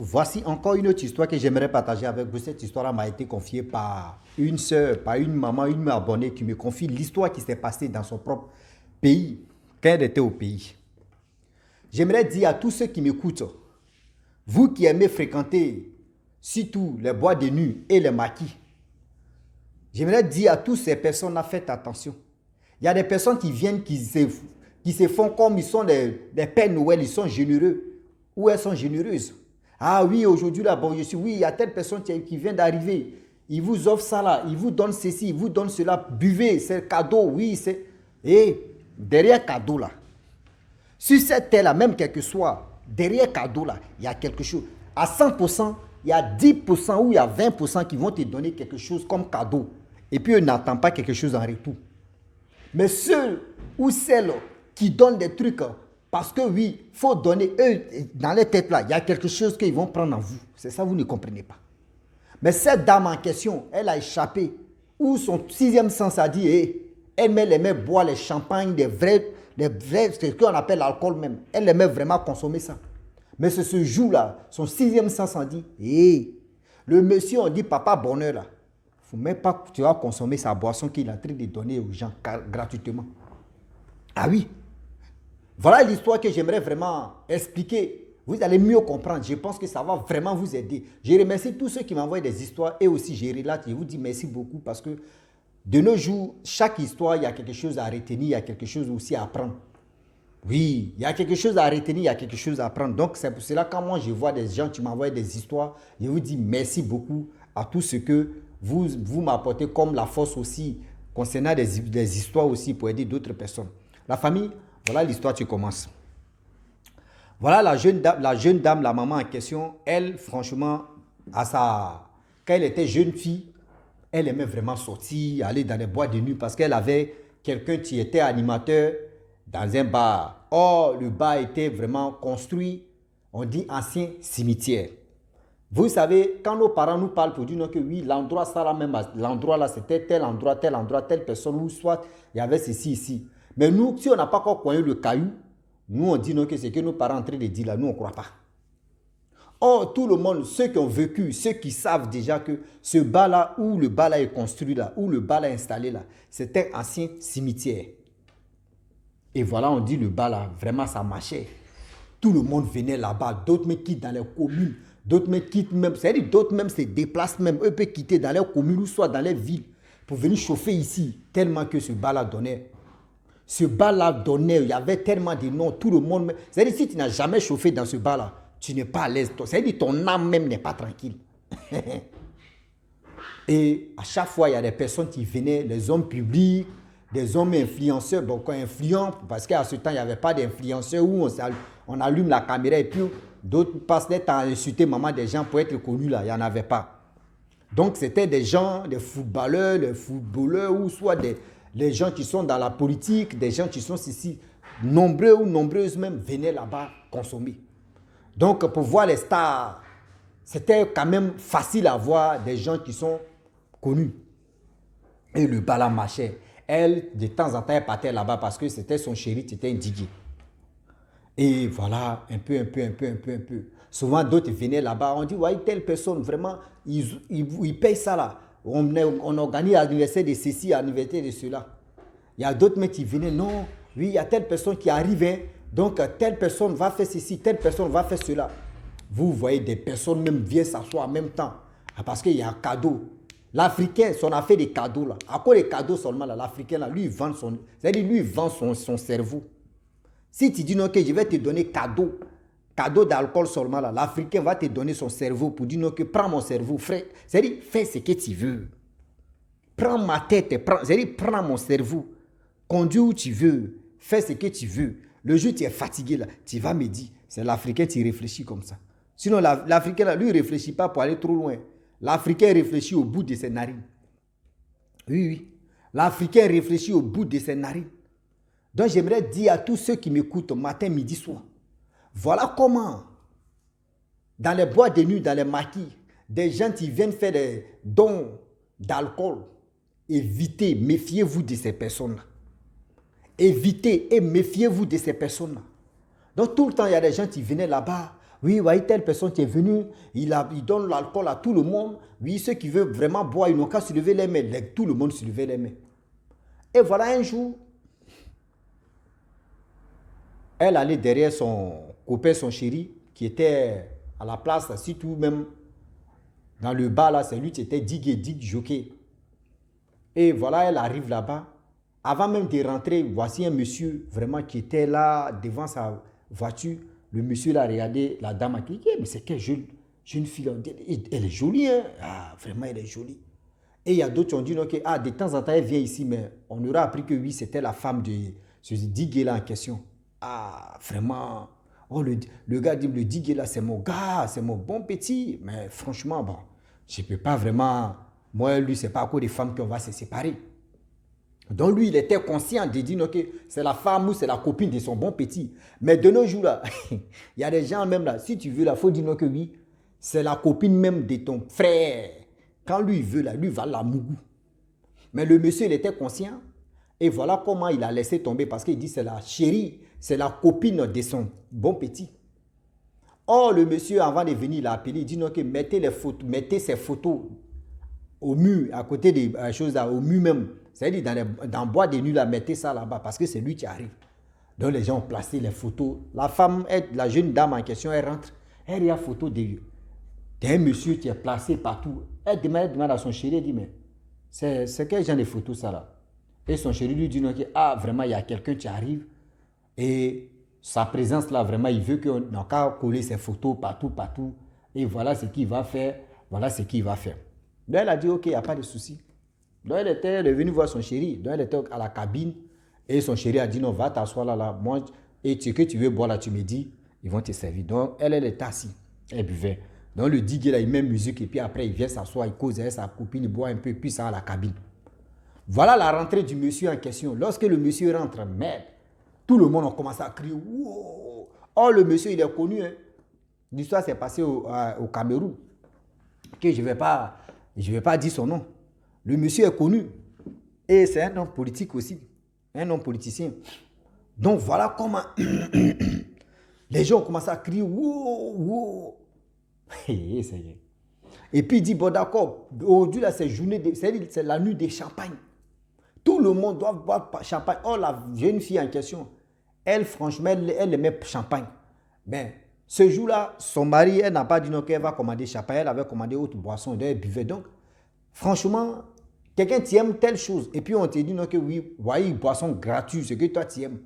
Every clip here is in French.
Voici encore une autre histoire que j'aimerais partager avec vous. Cette histoire m'a été confiée par une soeur, par une maman, une abonnée qui me confie l'histoire qui s'est passée dans son propre pays, quand elle était au pays. J'aimerais dire à tous ceux qui m'écoutent, vous qui aimez fréquenter surtout les bois de nuit et les maquis, j'aimerais dire à toutes ces personnes-là, faites attention. Il y a des personnes qui viennent, qui se font comme ils sont des Pères Noël, ils sont généreux, ou elles sont généreuses. Ah oui, aujourd'hui là, bon, oui, il y a telle personne qui vient d'arriver. Il vous offre ça là, il vous donne ceci, il vous donne cela. Buvez, c'est cadeau, oui, c'est. Et derrière cadeau là, sur cette terre là, même quel que soit, derrière cadeau là, il y a quelque chose. À 100%, il y a 10% ou il y a 20% qui vont te donner quelque chose comme cadeau. Et puis, eux n'attendent pas quelque chose en retour. Mais ceux ou celles qui donnent des trucs, parce que oui, il faut donner, eux, dans les têtes là, il y a quelque chose qu'ils vont prendre en vous. C'est ça, vous ne comprenez pas. Mais cette dame en question, elle a échappé. Ou son sixième sens a dit, elle aimait boire les champagnes, les vrais, ce qu'on appelle l'alcool même. Elle aimait vraiment consommer ça. Mais c'est ce jour-là, son sixième sens a dit, le monsieur, on dit, papa bonheur là, il ne faut même pas que tu vas consommer sa boisson qu'il est en train de donner aux gens gratuitement. Ah oui. Voilà l'histoire que j'aimerais vraiment expliquer. Vous allez mieux comprendre. Je pense que ça va vraiment vous aider. Je remercie tous ceux qui m'envoient des histoires et aussi je relate. Je vous dis merci beaucoup parce que de nos jours, chaque histoire, il y a quelque chose à retenir, il y a quelque chose aussi à apprendre. Oui, il y a quelque chose à retenir, il y a quelque chose à apprendre. Donc c'est pour cela que quand moi je vois des gens qui m'envoient des histoires, je vous dis merci beaucoup à tout ce que vous m'apportez comme la force aussi concernant des histoires aussi pour aider d'autres personnes. La famille, voilà l'histoire, tu commences. Voilà la jeune dame, la maman en question, elle, franchement, quand elle était jeune fille, elle aimait vraiment sortir, aller dans les boîtes de nuit parce qu'elle avait quelqu'un qui était animateur dans un bar. Or, le bar était vraiment construit, on dit ancien cimetière. Vous savez, quand nos parents nous parlent pour dire que oui, l'endroit ça là même, l'endroit là c'était tel endroit, telle personne, ou soit il y avait ceci ici. Mais nous, si on n'a pas encore coigné le caillou, nous on dit non que c'est que nos parents sont en train de dire là, nous on ne croit pas. Or, tout le monde, ceux qui ont vécu, ceux qui savent déjà que ce bar-là, où le bar-là est construit là, où le bar-là est installé là, c'était un ancien cimetière. Et voilà, on dit le bar-là, vraiment ça marchait. Tout le monde venait là-bas, d'autres me quittent dans les communes, d'autres me quittent même, c'est-à-dire d'autres même se déplacent même, eux peuvent quitter dans les communes ou soit dans les villes pour venir chauffer ici, tellement que ce bar-là donnait. Ce bar-là donnait, il y avait tellement de noms, tout le monde, c'est-à-dire si tu n'as jamais chauffé dans ce bar-là, tu n'es pas à l'aise, c'est-à-dire ton âme même n'est pas tranquille. Et à chaque fois, il y a des personnes qui venaient, les hommes publics, des hommes influenceurs, donc influents, parce qu'à ce temps, il n'y avait pas d'influenceurs où on allume la caméra et puis d'autres passent des temps à insulter maman des gens pour être connus là, il n'y en avait pas. Donc c'était des gens, des footballeurs ou soit les gens qui sont dans la politique, des gens qui sont ici, nombreux ou nombreuses même, venaient là-bas consommer. Donc pour voir les stars, c'était quand même facile à voir des gens qui sont connus. Et le bar là marchait. Elle, de temps en temps, elle partait là-bas parce que c'était son chéri, c'était un DJ. Et voilà, un peu. Souvent, d'autres venaient là-bas, on dit, ouais, telle personne, vraiment, ils payent ça là. On organise l'anniversaire de ceci, l'anniversaire de cela. Il y a d'autres mecs qui venaient, non, oui, il y a telle personne qui arrive, hein, donc telle personne va faire ceci, telle personne va faire cela. Vous voyez, des personnes même viennent s'asseoir en même temps, parce qu'il y a un cadeau. L'Africain, on a fait des cadeaux là. À quoi les cadeaux seulement là, l'Africain là, lui, il vend son cerveau. Si tu dis non, que je vais te donner cadeau d'alcool seulement là, l'Africain va te donner son cerveau pour dire non, que prends mon cerveau, frère. C'est-à-dire, fais ce que tu veux. Prends ma tête, c'est-à-dire, prends mon cerveau. Conduis où tu veux, fais ce que tu veux. Le jour où tu es fatigué là, tu vas me dire, c'est l'Africain qui réfléchit comme ça. Sinon, l'Africain là, lui, il ne réfléchit pas pour aller trop loin. L'Africain réfléchit au bout de ses narines. Oui. L'Africain réfléchit au bout de ses narines. Donc j'aimerais dire à tous ceux qui m'écoutent matin, midi, soir. Voilà comment, dans les boîtes de nuit, dans les maquis, des gens qui viennent faire des dons d'alcool. Évitez, méfiez-vous de ces personnes-là. Évitez et méfiez-vous de ces personnes-là. Donc tout le temps, il y a des gens qui venaient là-bas. Oui, oui, telle personne qui est venue, il donne l'alcool à tout le monde. Oui, ceux qui veulent vraiment boire, ils n'ont qu'à se lever les mains. Tout le monde se levait les mains. Et voilà un jour, elle allait derrière son copain, son chéri, qui était à la place, si tout même dans le bar, là, c'est lui qui était dig jockey. Et voilà, elle arrive là-bas. Avant même de rentrer, voici un monsieur vraiment qui était là devant sa voiture. Le monsieur l'a regardé, la dame a dit, mais c'est quelle jeune fille. Elle est jolie, hein? Ah, vraiment, elle est jolie. Et il y a d'autres qui ont dit, non, que, ah, de temps en temps, elle vient ici, mais on aura appris que oui, c'était la femme de ce diguet là en question. Ah, vraiment. Oh, le gars dit, le diguet là, c'est mon gars, c'est mon bon petit. Mais franchement, bon, je ne peux pas vraiment. Moi, lui, c'est pas à cause des femmes qu'on va se séparer. Donc lui, il était conscient de dire que c'est la femme ou c'est la copine de son bon petit. Mais de nos jours, là, il y a des gens même là, si tu veux, il faut dire que oui, c'est la copine même de ton frère. Quand lui, il veut, là, lui va la mougou. Mais le monsieur, il était conscient. Et voilà comment il a laissé tomber parce qu'il dit c'est la chérie, c'est la copine de son bon petit. Or, le monsieur, avant de venir, il a appelé, il dit non, que mettez ses photos au mur, à côté des choses là, au mur même. C'est-à-dire dans le bois de nuit, là, mettez ça là-bas parce que c'est lui qui arrive. Donc les gens ont placé les photos. La femme, la jeune dame en question, elle rentre. Elle regarde photo d'un monsieur qui est placé partout. Elle demande à son chéri, elle dit, mais c'est quel genre de photo ça là? Et son chéri lui dit, non, ah, vraiment, il y a quelqu'un qui arrive. Et sa présence là, vraiment, il veut qu'on n'a qu'à coller ses photos partout, partout. Et voilà ce qu'il va faire. Voilà ce qu'il va faire. Donc elle a dit, ok, il n'y a pas de souci. Donc elle est venue voir son chéri. Donc elle était à la cabine. Et son chéri a dit, non, va t'asseoir là. Moi, et ce que tu veux boire là, tu me dis, ils vont te servir. Donc elle est assise. Elle buvait. Donc le diguet là, il met musique. Et puis après, il vient s'asseoir, il cause avec sa copine, il boit un peu, puis ça à la cabine. Voilà la rentrée du monsieur en question. Lorsque le monsieur rentre, merde, tout le monde a commencé à crier. Wow. Oh, le monsieur, il est connu. Hein. L'histoire s'est passée au Cameroun. Que je ne vais pas dire son nom. Le monsieur est connu. Et c'est un homme politique aussi. Un homme politicien. Donc voilà comment les gens ont commencé à crier. Wow, wow. Et puis il dit, bon d'accord, aujourd'hui là, c'est la nuit des champagnes. Tout le monde doit boire champagne. Oh, la jeune fille en question, elle, franchement, elle aimait champagne. Mais ce jour-là, son mari, elle n'a pas dit non qu'elle va commander champagne. Elle avait commandé autre boisson. Elle buvait. Donc, franchement, quelqu'un t'aime telle chose. Et puis, on te dit non que oui, voyez, boisson gratuite, ce que toi tu aimes.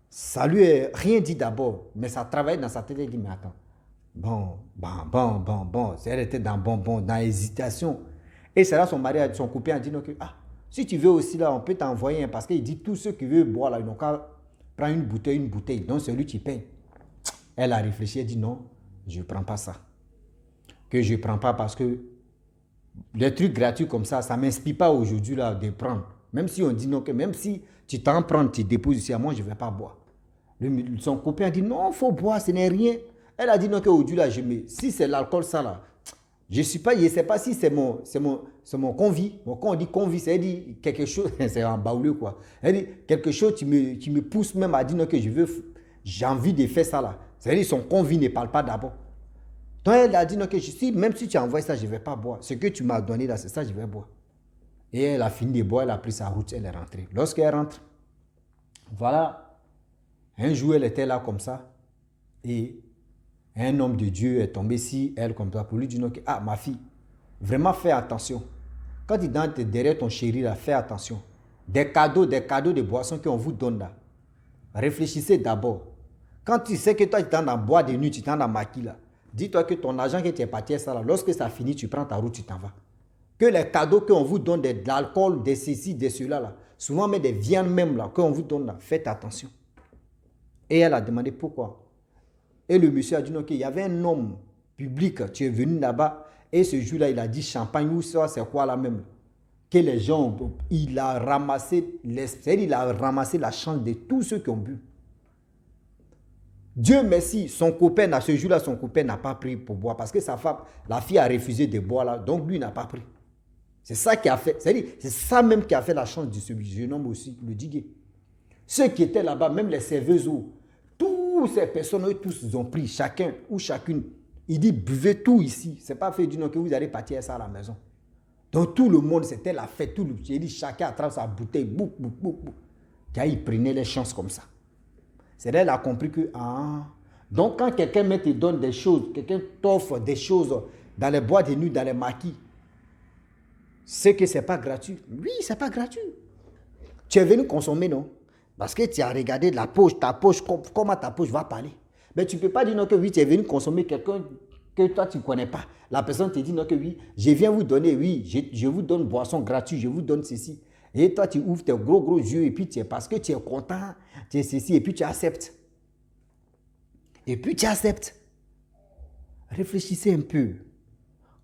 Ça lui est rien dit d'abord. Mais ça travaillait dans sa tête. Elle dit, mais attends. Bon. Elle était dans l'hésitation. Et c'est là son mari, son copain a dit non que, ah, si tu veux aussi, là, on peut t'envoyer, parce qu'il dit tous ceux qui veulent boire, là, ils n'ont qu'à prendre une bouteille. Donc, c'est lui qui paye. Elle a réfléchi, elle dit non, je ne prends pas ça. Que je ne prends pas parce que les trucs gratuits comme ça ne m'inspire pas aujourd'hui là, de prendre. Même si on dit non, que même si tu t'en prends, tu déposes ici à moi, je ne vais pas boire. Son copain a dit non, il faut boire, ce n'est rien. Elle a dit non, qu'aujourd'hui là, si c'est l'alcool, ça là, je ne sais pas si c'est mon convie. Bon, quand on dit convie, c'est dit quelque chose, c'est un baoulé quoi. Elle dit quelque chose qui me pousse même à dire non, que j'ai envie de faire ça là. C'est-à-dire son convie ne parle pas d'abord. Donc elle a dit non, que même si tu envoies ça, je ne vais pas boire. Ce que tu m'as donné là, c'est ça, je vais boire. Et elle a fini de boire, elle a pris sa route, elle est rentrée. Lorsqu'elle rentre, voilà, un jour elle était là comme ça et un homme de Dieu est tombé sur elle comme ça pour lui dire que, ah, ma fille, vraiment fais attention. Quand tu es derrière ton chéri, là, fais attention. Des cadeaux de boissons qu'on vous donne là. Réfléchissez d'abord. Quand tu sais que toi, tu es dans bois de nuit, tu es dans maquis là, dis-toi que ton argent que tu es parti à ça là, lorsque ça finit, tu prends ta route, tu t'en vas. Que les cadeaux qu'on vous donne, de l'alcool, de ceci, de cela là, souvent même des viandes même là, qu'on vous donne là, faites attention. Et elle a demandé pourquoi. Et le monsieur a dit non, qu'il y avait un homme public, tu es venu là-bas, et ce jour-là, il a dit champagne ou ça, c'est quoi là même? Que les gens, il a ramassé la chance de tous ceux qui ont bu. Dieu merci, son copain, à ce jour-là, son copain n'a pas pris pour boire, parce que sa femme, la fille a refusé de boire là, donc lui n'a pas pris. C'est ça qui a fait, c'est ça même qui a fait la chance de ce jeune homme aussi, le diguet. Ceux qui étaient là-bas, même les serveuses, tous Toutes ces personnes, eux tous, ils ont pris, chacun ou chacune. Il dit, buvez tout ici. Ce n'est pas fait du nom que vous allez partir ça à la maison. Donc tout le monde, c'était la fête. J'ai dit, chacun attrape sa bouteille. Bouc, bouc, bouc, bouc. Car il prenait les chances comme ça. C'est là qu'il a compris que, donc quand quelqu'un te donne des choses, quelqu'un t'offre des choses dans les boîtes de nuit, dans les maquis, c'est que ce n'est pas gratuit. Oui, ce n'est pas gratuit. Tu es venu consommer, non? Parce que tu as regardé ta poche, comment ta poche va parler. Mais tu ne peux pas dire non que oui, tu es venu consommer quelqu'un que toi tu ne connais pas. La personne te dit non que oui, je viens vous donner, oui, je vous donne boisson gratuite, je vous donne ceci. Et toi tu ouvres tes gros yeux et puis parce que tu es content, tu es ceci et puis tu acceptes. Et puis tu acceptes. Réfléchissez un peu.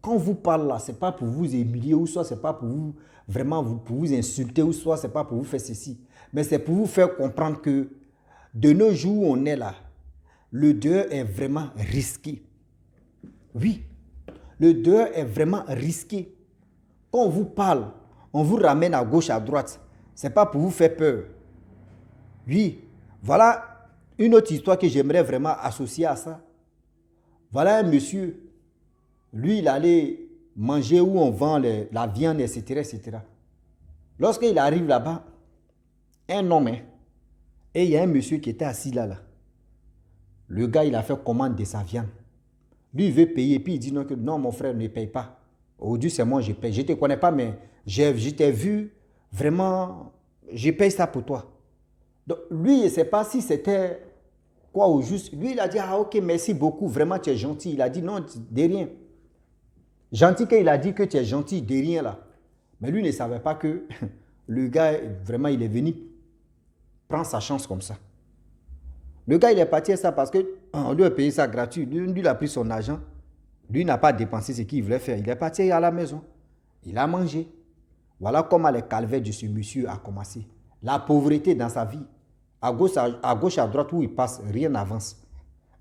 Quand on vous parle là, ce n'est pas pour vous humilier ou soit ce n'est pas pour vous vraiment pour vous insulter ou soit ce n'est pas pour vous faire ceci. Mais c'est pour vous faire comprendre que de nos jours où on est là, le dehors est vraiment risqué. Oui, le dehors est vraiment risqué. Quand on vous parle, on vous ramène à gauche, à droite. Ce n'est pas pour vous faire peur. Oui, voilà une autre histoire que j'aimerais vraiment associer à ça. Voilà un monsieur, lui il allait manger où on vend la viande, etc., etc. Lorsqu'il arrive là-bas, un homme, et il y a un monsieur qui était assis là. Le gars, il a fait commande de sa viande. Lui, il veut payer, puis il dit non, que non, mon frère, ne paye pas. Aujourd'hui, c'est moi, je paye. Je ne te connais pas, mais je t'ai vu, vraiment, je paye ça pour toi. Donc, lui, il ne sait pas si c'était quoi au juste. Lui, il a dit, ah ok, merci beaucoup, vraiment, tu es gentil. Il a dit, non, de rien. Gentil qu'il a dit que tu es gentil, de rien là. Mais lui ne savait pas que le gars, vraiment, il est venu prendre sa chance comme ça. Le gars, il est parti à ça parce qu'on lui a payé ça gratuit. Lui, il a pris son argent. Lui n'a pas dépensé ce qu'il voulait faire. Il est parti à la maison. Il a mangé. Voilà comment le calvaire de ce monsieur a commencé. La pauvreté dans sa vie. À gauche, à droite, où il passe, rien n'avance.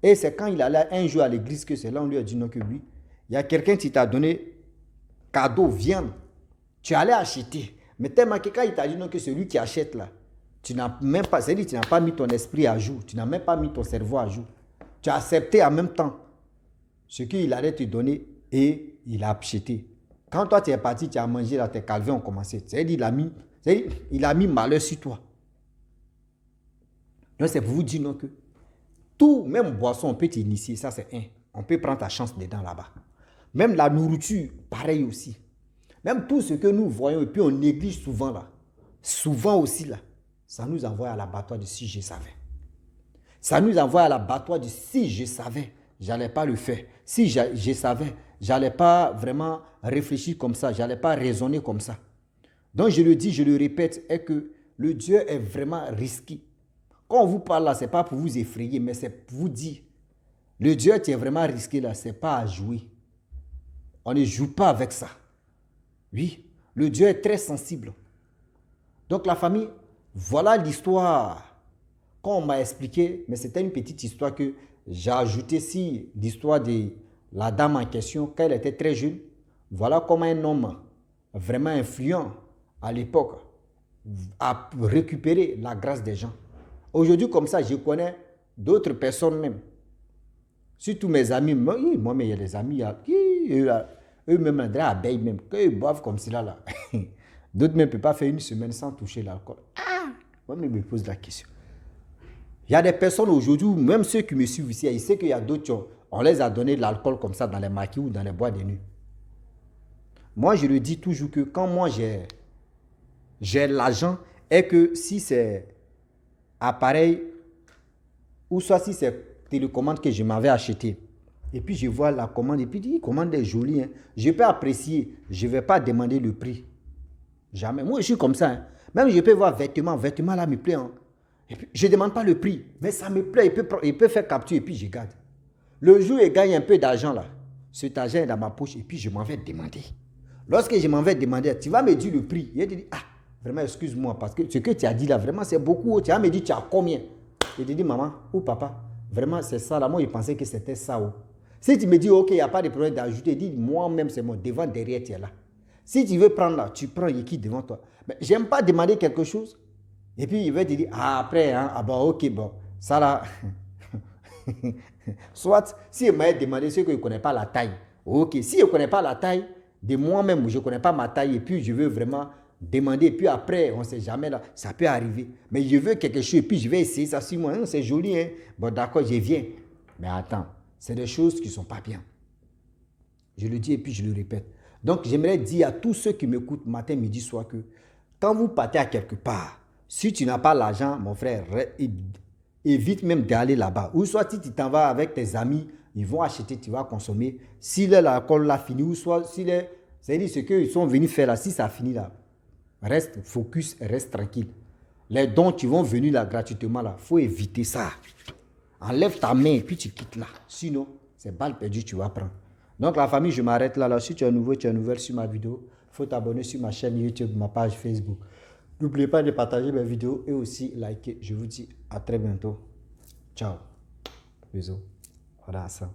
Et c'est quand il allait un jour à l'église que c'est là on lui a dit non que lui. Il y a quelqu'un qui t'a donné cadeau, viande. Tu allais acheter. Mais tellement que quand il t'a dit non que celui qui achète là, tu n'as même pas, c'est-à-dire tu n'as pas mis ton esprit à jour, tu n'as même pas mis ton cerveau à jour. Tu as accepté en même temps ce qu'il allait te donner et il a acheté. Quand toi tu es parti, tu as mangé là, tes calvaires ont commencé. C'est-à-dire il a mis malheur sur toi. Donc c'est pour vous dire non que tout, même boisson, on peut t'initier, ça c'est un. On peut prendre ta chance dedans là-bas. Même la nourriture, pareil aussi. Même tout ce que nous voyons et puis on néglige souvent là. Souvent aussi là. Ça nous envoie à l'abattoir de si je savais. Ça nous envoie à l'abattoir de si je savais, j'allais pas le faire. Si je savais, j'allais pas vraiment réfléchir comme ça, j'allais pas raisonner comme ça. Donc je le dis, je le répète, est que le Dieu est vraiment risqué. Quand on vous parle là, ce n'est pas pour vous effrayer, mais c'est pour vous dire, le Dieu qui est vraiment risqué là, ce n'est pas à jouer. On ne joue pas avec ça. Oui, le Dieu est très sensible. Donc la famille, voilà l'histoire qu'on m'a expliqué, mais c'était une petite histoire que j'ai ajoutée si l'histoire de la dame en question, quand elle était très jeune. Voilà comment un homme vraiment influent à l'époque a récupéré la grâce des gens. Aujourd'hui, comme ça, je connais d'autres personnes même. Surtout mes amis. Moi, mais il y a des amis, eux-mêmes, les abeilles même, qu'ils boivent comme cela là. D'autres même ne peuvent pas faire une semaine sans toucher l'alcool. Moi, je me pose la question. Il y a des personnes aujourd'hui, même ceux qui me suivent ici, ils savent qu'il y a d'autres, on les a donné de l'alcool comme ça dans les maquis ou dans les boîtes de nuit. Moi, je le dis toujours que quand moi j'ai l'argent et que si c'est appareil ou soit si c'est télécommande que je m'avais acheté et puis je vois la commande et puis la commande est jolie, hein, je peux apprécier, je ne vais pas demander le prix. Jamais. Moi, je suis comme ça. Hein. Même je peux voir vêtements là me plaît. Hein. Et puis, je ne demande pas le prix, mais ça me plaît, il peut faire capture et puis je garde. Le jour où il gagne un peu d'argent là, cet argent est dans ma poche et puis je m'en vais demander. Lorsque je m'en vais demander, tu vas me dire le prix. Il te dit, vraiment excuse-moi parce que ce que tu as dit là, vraiment c'est beaucoup. Tu vas me dire, tu as combien? Je te dis, maman ou papa, vraiment c'est ça là. Moi, je pensais que c'était ça. Oh. Si tu me dis, ok, il n'y a pas de problème d'ajouter, dis, moi-même c'est mon devant, derrière, tu es là. Si tu veux prendre là, tu prends, il qui devant toi. Mais j'aime pas demander quelque chose. Et puis il va te dire, après, hein, bon, ok, bon, ça là, Soit, si il m'a demandé ce qu'il ne connaît pas la taille, ok. Si je ne connais pas la taille de moi-même, je ne connais pas ma taille, et puis je veux vraiment demander, et puis après, on ne sait jamais, là, ça peut arriver. Mais je veux quelque chose, et puis je vais essayer ça sur moi. Hein, c'est joli, hein. Bon, d'accord, je viens. Mais attends, c'est des choses qui ne sont pas bien. Je le dis et puis je le répète. Donc, j'aimerais dire à tous ceux qui m'écoutent matin, midi, soir que quand vous partez à quelque part, si tu n'as pas l'argent, mon frère, évite même d'aller là-bas. Ou soit si tu t'en vas avec tes amis, ils vont acheter, tu vas consommer. Si l'alcool l'a fini, ou soit si c'est-à-dire ce qu'ils sont venus faire là, si ça a fini là, reste focus, reste tranquille. Les dons qui vont venir là gratuitement là, il faut éviter ça. Enlève ta main et puis tu quittes là. Sinon, c'est balle perdue, tu vas prendre. Donc la famille, je m'arrête là. Si tu es nouveau, tu es nouvelle sur ma vidéo, il faut t'abonner sur ma chaîne YouTube, ma page Facebook. N'oubliez pas de partager mes vidéos et aussi liker. Je vous dis à très bientôt. Ciao. Bisous. Voilà ça.